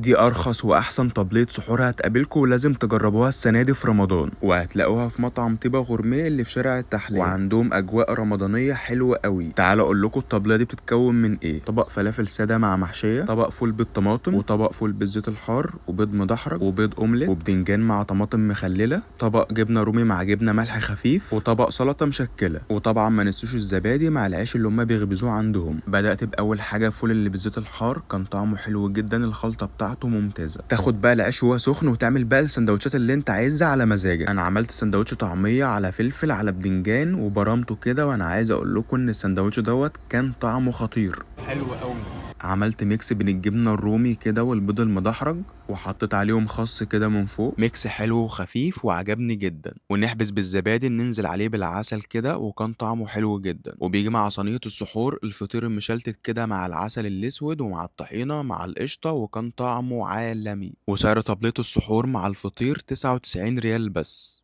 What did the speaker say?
دي ارخص واحسن طبلية سحور هتقابلكم ولازم تجربوها السنه دي في رمضان، وهتلاقوها في مطعم طيبه غورميه اللي في شارع التحلية، وعندهم اجواء رمضانيه حلوه قوي. تعالوا اقول لكم الطبليه دي بتتكون من ايه. طبق فلافل ساده مع محشيه، طبق فول بالطماطم، وطبق فول بالزيت الحار، وبيض مدحرج، وبيض اومليت، وبدنجان مع طماطم مخلله، طبق جبنه رومي مع جبنه ملح خفيف، وطبق سلطه مشكله. وطبعا ما ننسوش الزبادي مع العيش اللي هما بيخبزوه عندهم. بدات باول حاجه الفول اللي بالزيت الحار، كان طعمه حلو جدا، الخلطه بتاعته ممتازه. تاخد بقى العيش وهو سخن وتعمل بقى السندوتشات اللي انت عايزها على مزاجك. انا عملت سندوتش طعميه على فلفل على بدنجان وبرمته كده، وانا عايز اقول لكم ان السندوتش دوت كان طعمه خطير، حلو قوي. عملت ميكس بين الجبنه الرومي كده والبيض المدحرج، وحطيت عليهم خس كده من فوق. ميكس حلو وخفيف وعجبني جدا. ونحبس بالزبادي ننزل عليه بالعسل كده، وكان طعمه حلو جدا. وبيجي مع صينيه السحور الفطير المشلتت كده مع العسل الاسود ومع الطحينه مع القشطه، وكان طعمه عالمي. وسعر طبلة السحور مع الفطير 99 ريال بس.